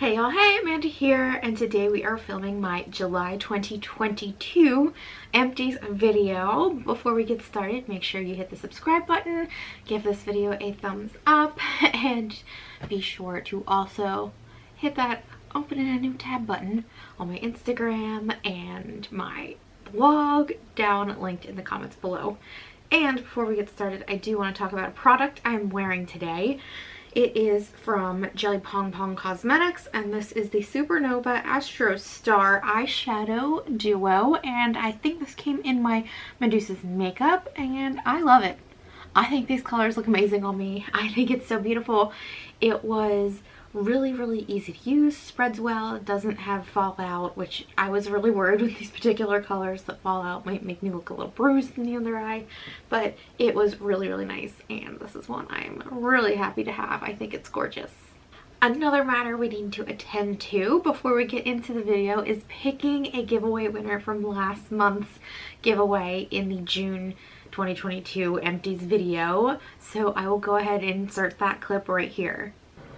Hey y'all, hey, Amanda here, and today we are filming my July 2022 Empties video. Before we get started, make sure you hit the subscribe button, give this video a thumbs up, and be sure to also hit that open in a new tab button on my Instagram and my blog down linked in the comments below. And before we get started, I do want to talk about a product I'm wearing today. It is from Jelly Pong Pong Cosmetics, and this is the Supernova Astro Star Eyeshadow Duo, and I think this came in my Medusa's makeup, and I love it. I think these colors look amazing on me. I think it's so beautiful. It was really easy to use, spreads well, it doesn't have fallout, which I was really worried with these particular colors that fallout might make me look a little bruised in the other eye, but it was really nice, and this is one I'm really happy to have. I think it's gorgeous. Another matter we need to attend to before we get into the video is picking a giveaway winner from last month's giveaway in the June 2022 Empties video, so I will go ahead and insert that clip right here.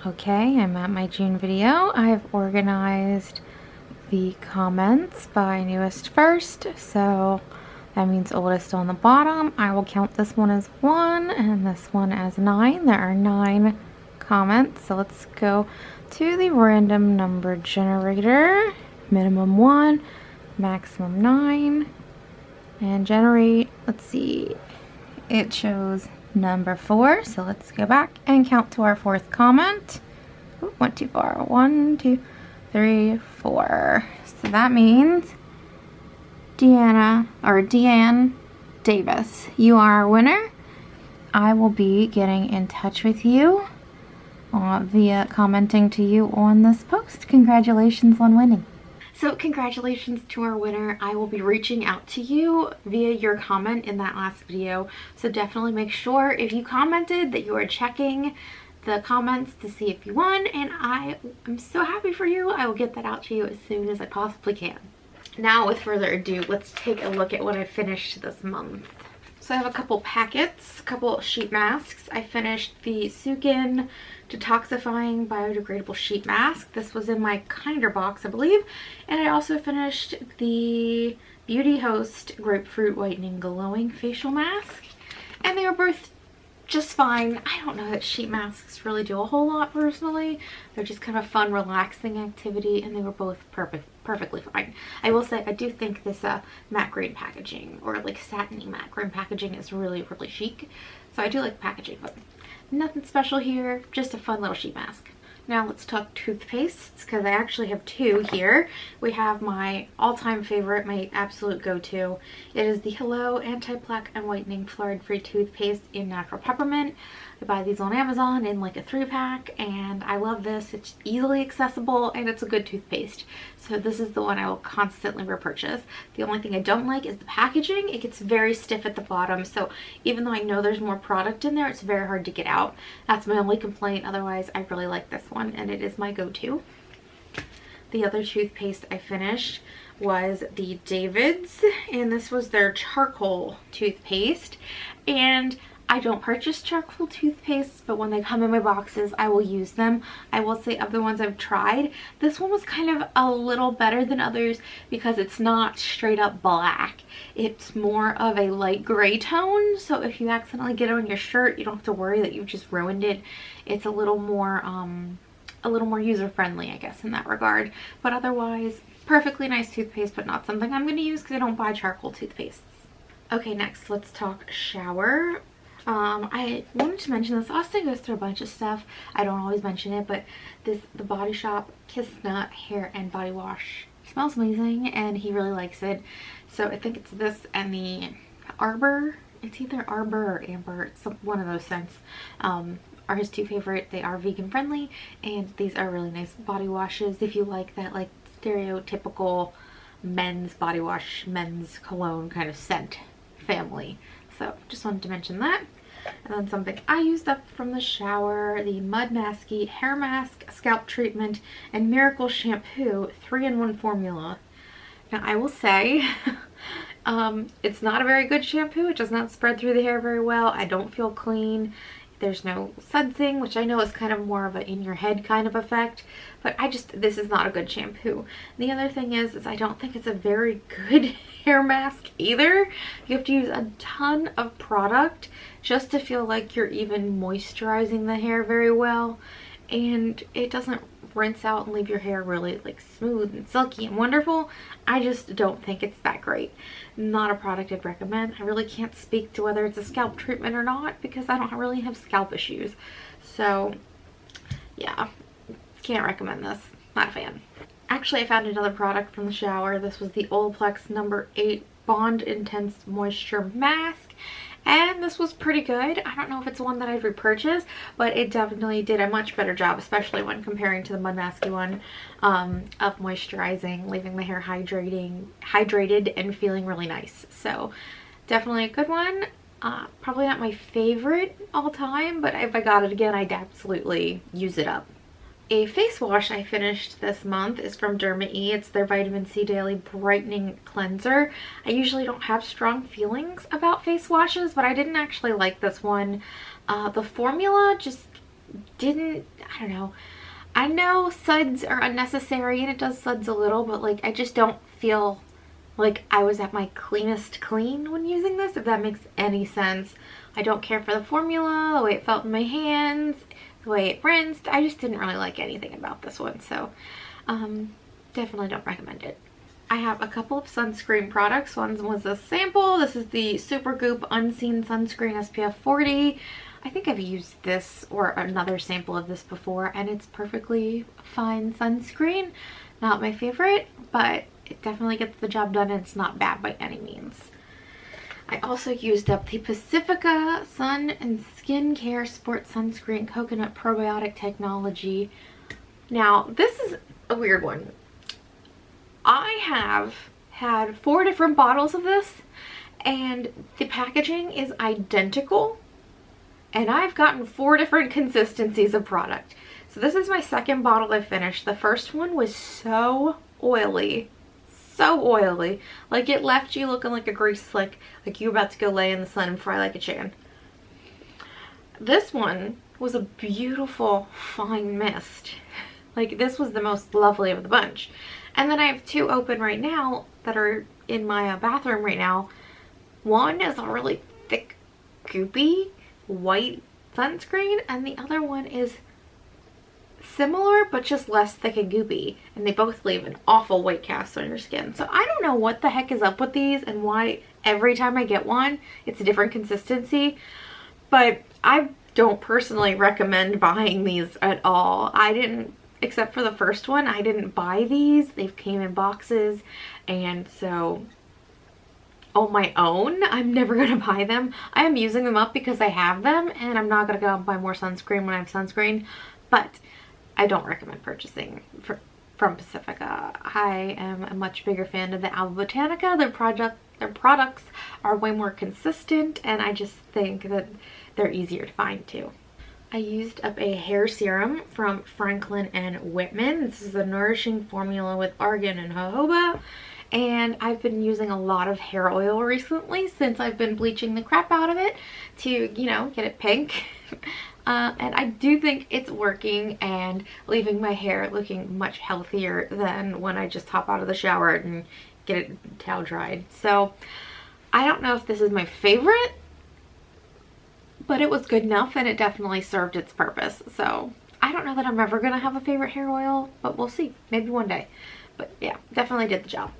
Okay, I'm at my June video. I've organized the comments by newest first, so that means oldest on the bottom. I will count this one as 1 and this one as 9. There are 9 comments, so let's go to the random number generator. Minimum 1, maximum 9, and generate. Let's see, it shows number 4, so let's go back and count to our 4th comment. Ooh, went too far. 1, 2, 3, 4. So that means Deanne Davis, you are our winner. I will be getting in touch with you via commenting to you on this post. Congratulations on winning. So congratulations to our winner. I will be reaching out to you via your comment in that last video. So definitely make sure if you commented that you are checking the comments to see if you won, and I am so happy for you. I will get that out to you as soon as I possibly can. Now with further ado, let's take a look at what I finished this month. So I have a couple packets, a couple sheet masks. I finished the Sukin Detoxifying Biodegradable Sheet Mask. This was in my Kinder box, I believe. And I also finished the Beauty Host Grapefruit Whitening Glowing Facial Mask. And they were both just fine. I don't know that sheet masks really do a whole lot personally. They're just kind of a fun, relaxing activity, and they were both perfectly fine. I will say I do think this matte green packaging, or like satiny matte green packaging, is really chic. So I do like packaging, but nothing special here, just a fun little sheet mask. Now let's talk toothpastes, because I actually have 2 here. We have my all-time favorite, my absolute go-to. It is the Hello Anti-Plaque and Whitening Fluoride-Free Toothpaste in Natural Peppermint. I buy these on Amazon in like a 3-pack, and I love this. It's easily accessible, and it's a good toothpaste. So this is the one I will constantly repurchase. The only thing I don't like is the packaging. It gets very stiff at the bottom, so even though I know there's more product in there, it's very hard to get out. That's my only complaint. Otherwise, I really like this one, and it is my go-to. The other toothpaste I finished was the David's, and this was their charcoal toothpaste. And I don't purchase charcoal toothpastes, but when they come in my boxes, I will use them. I will say of the ones I've tried, this one was kind of a little better than others because it's not straight up black. It's more of a light gray tone, so if you accidentally get it on your shirt, you don't have to worry that you've just ruined it. It's a little more user-friendly, I guess, in that regard. But otherwise, perfectly nice toothpaste, but not something I'm going to use because I don't buy charcoal toothpastes. Okay, next, let's talk shower. I wanted to mention this. Austin goes through a bunch of stuff. I don't always mention it, but the Body Shop Kiss Nut hair and body wash smells amazing, and he really likes it. So I think it's this and the Arbor. It's either Arbor or Amber. It's one of those scents. Are his 2 favorite. They are vegan friendly, and these are really nice body washes if you like that like stereotypical men's body wash, men's cologne kind of scent family. So just wanted to mention that. And then something I used up from the shower, the Mud Masky Hair Mask, Scalp Treatment, and Miracle Shampoo 3-in-1 formula. Now I will say, it's not a very good shampoo. It does not spread through the hair very well. I don't feel clean. There's no sudsing, which I know is kind of more of an in your head kind of effect, but this is not a good shampoo. The other thing is I don't think it's a very good hair mask either. You have to use a ton of product just to feel like you're even moisturizing the hair very well, and it doesn't rinse out and leave your hair really like smooth and silky and wonderful. I just don't think it's that great. Not a product I'd recommend. I really can't speak to whether it's a scalp treatment or not because I don't really have scalp issues. So yeah, can't recommend this. Not a fan. Actually, I found another product from the shower. This was the Oleplex number 8 Bond Intense Moisture Mask. And this was pretty good. I don't know if it's one that I'd repurchase, but it definitely did a much better job, especially when comparing to the Mud Masky one, of moisturizing, leaving the hair hydrated and feeling really nice. So definitely a good one. Probably not my favorite all time, but if I got it again, I'd absolutely use it up. A face wash I finished this month is from Derma E. It's their Vitamin C Daily Brightening Cleanser. I usually don't have strong feelings about face washes, but I didn't actually like this one. The formula just didn't, I don't know. I know suds are unnecessary and it does suds a little, but like I just don't feel like I was at my cleanest clean when using this, if that makes any sense. I don't care for the formula, the way it felt in my hands, the way it rinsed. I just didn't really like anything about this one, so definitely don't recommend it. I have a couple of sunscreen products. One was a sample. This is the Super Goop Unseen Sunscreen SPF 40. I think I've used this or another sample of this before, and it's perfectly fine sunscreen. Not my favorite, but it definitely gets the job done and it's not bad by any means. I also used up the Pacifica Sun and Skincare Sport Sunscreen Coconut Probiotic Technology. Now, this is a weird one. I have had 4 different bottles of this, and the packaging is identical, and I've gotten 4 different consistencies of product. So this is my second bottle I finished. The first one was so oily. So oily, like it left you looking like a grease slick, like you were about to go lay in the sun and fry like a chicken. This one was a beautiful fine mist. Like this was the most lovely of the bunch. And then I have 2 open right now that are in my bathroom right now. One is a really thick goopy white sunscreen, and the other one is similar but just less thick and goopy, and they both leave an awful white cast on your skin. So I don't know what the heck is up with these and why every time I get one it's a different consistency, but I don't personally recommend buying these at all. I didn't, except for the first one, I didn't buy these. They came in boxes, and so on my own I'm never gonna buy them. I am using them up because I have them, and I'm not gonna go out and buy more sunscreen when I have sunscreen, but I don't recommend purchasing from Pacifica. I am a much bigger fan of the Alba Botanica. Their products are way more consistent, and I just think that they're easier to find too. I used up a hair serum from Franklin and Whitman. This is a nourishing formula with argan and jojoba, and I've been using a lot of hair oil recently since I've been bleaching the crap out of it to, you know, get it pink. And I do think it's working and leaving my hair looking much healthier than when I just hop out of the shower and get it towel dried. So I don't know if this is my favorite, but it was good enough and it definitely served its purpose. So I don't know that I'm ever gonna have a favorite hair oil, but we'll see, maybe one day. But yeah, definitely did the job.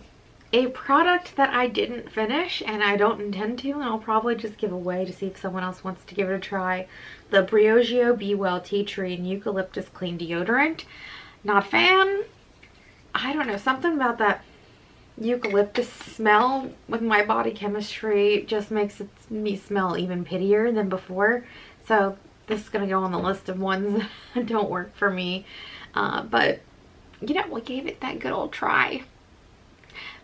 A product that I didn't finish, and I don't intend to, and I'll probably just give away to see if someone else wants to give it a try. The Briogeo Be Well Tea Tree and Eucalyptus Clean Deodorant. Not a fan. I don't know, something about that eucalyptus smell with my body chemistry just makes me smell even pittier than before. So this is going to go on the list of ones that don't work for me. But, you know, we gave it that good old try.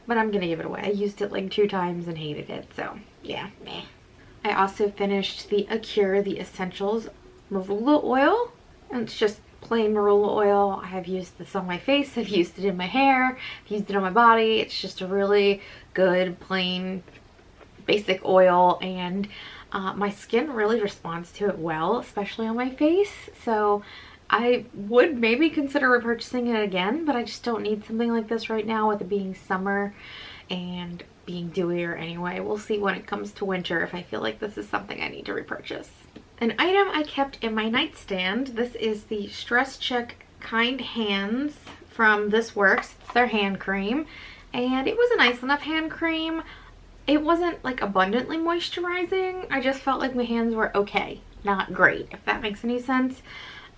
But I'm gonna give it away. I used it like 2 times and hated it, so yeah, meh. I also finished the Accura The Essentials Marula Oil, and it's just plain Marula oil. I have used this on my face, I've used it in my hair, I've used it on my body. It's just a really good, plain, basic oil, and My skin really responds to it well, especially on my face. So I would maybe consider repurchasing it again, but I just don't need something like this right now with it being summer and being dewier anyway. We'll see when it comes to winter if I feel like this is something I need to repurchase. An item I kept in my nightstand. This is the Stress Check Kind Hands from This Works. It's their hand cream, and it was a nice enough hand cream. It wasn't like abundantly moisturizing. I just felt like my hands were okay, not great, if that makes any sense.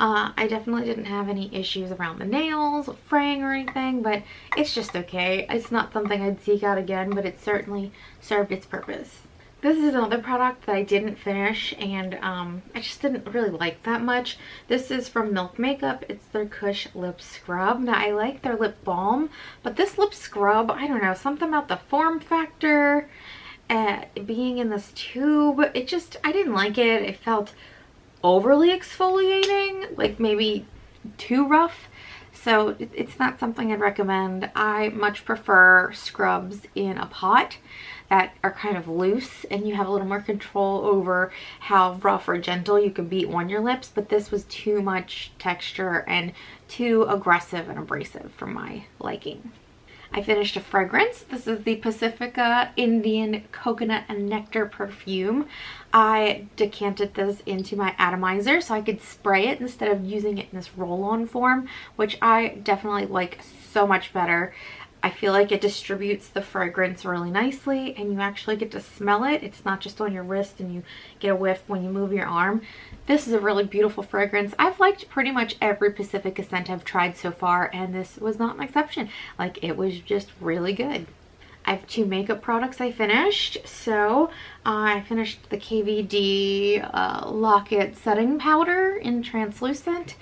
I definitely didn't have any issues around the nails, fraying or anything, but it's just okay. It's not something I'd seek out again, but it certainly served its purpose. This is another product that I didn't finish, and I just didn't really like that much. This is from Milk Makeup. It's their Kush Lip Scrub. Now, I like their lip balm, but this lip scrub, I don't know, something about the form factor, being in this tube, I didn't like it. It felt overly exfoliating, like maybe too rough. So it's not something I'd recommend. I much prefer scrubs in a pot that are kind of loose and you have a little more control over how rough or gentle you can be on your lips, but this was too much texture and too aggressive and abrasive for my liking. I finished a fragrance. This is the Pacifica Indian Coconut and Nectar perfume. I decanted this into my atomizer so I could spray it instead of using it in this roll-on form, which I definitely like so much better. I feel like it distributes the fragrance really nicely and you actually get to smell it. It's not just on your wrist and you get a whiff when you move your arm. This is a really beautiful fragrance. I've liked pretty much every Pacifica scent I've tried so far, and this was not an exception. Like, it was just really good. I have 2 makeup products I finished. So I finished the KVD Lock-It Setting Powder in Translucent.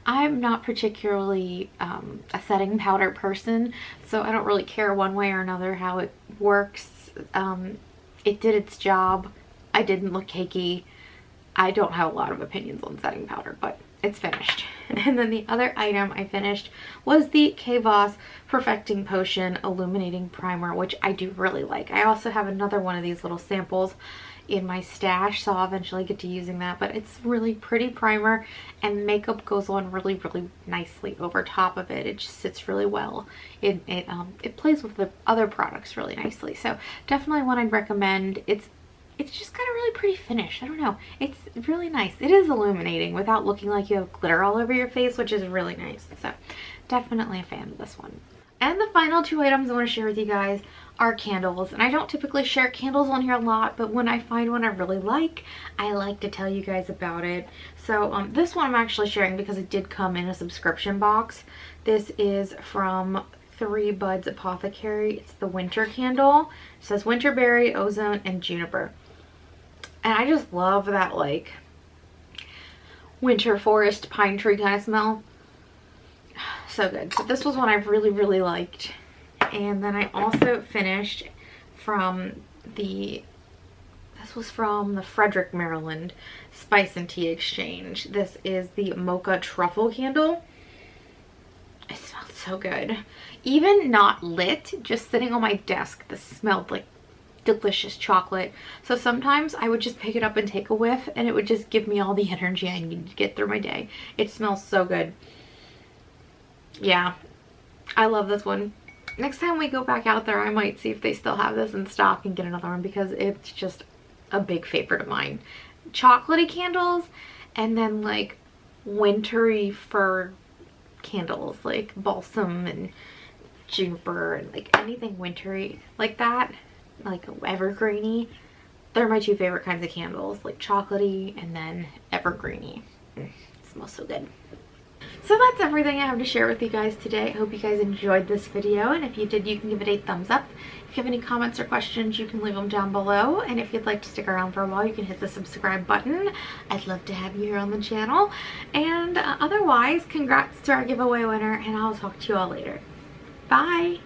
I'm not particularly a setting powder person, so I don't really care one way or another how it works. It did its job. I didn't look cakey. I don't have a lot of opinions on setting powder, but it's finished. And then the other item I finished was the Kavos Perfecting Potion Illuminating Primer, which I do really like. I also have another one of these little samples in my stash, so I'll eventually get to using that, but it's really pretty primer and makeup goes on really nicely over top of it. It just sits really well. It plays with the other products really nicely, so definitely one I'd recommend. It's just got a really pretty finish. I don't know, it's really nice. It is illuminating without looking like you have glitter all over your face, which is really nice, so definitely a fan of this one. And the final 2 items I want to share with you guys are candles. And I don't typically share candles on here a lot, but when I find one I really like, I like to tell you guys about it. So this one I'm actually sharing because it did come in a subscription box. This is from 3 Buds Apothecary. It's the winter candle. It says winterberry, ozone, and juniper. And I just love that like winter forest pine tree kind of smell. So good. So this was one I really liked. And then I also finished from this was from the Frederick, Maryland Spice and Tea Exchange. This is the Mocha Truffle candle. It smells so good. Even not lit, just sitting on my desk, this smelled like delicious chocolate. So sometimes I would just pick it up and take a whiff and it would just give me all the energy I need to get through my day. It smells so good. Yeah, I love this one. Next time we go back out there, I might see if they still have this in stock and get another one because it's just a big favorite of mine. Chocolatey candles and then like wintry fir candles like balsam and juniper and like anything wintry like that, like evergreeny. They're my 2 favorite kinds of candles, like chocolatey and then evergreeny. It smells so good. So that's everything I have to share with you guys today. I hope you guys enjoyed this video, and if you did, you can give it a thumbs up. If you have any comments or questions, you can leave them down below, and if you'd like to stick around for a while, you can hit the subscribe button. I'd love to have you here on the channel, and otherwise, congrats to our giveaway winner, and I'll talk to you all later. Bye!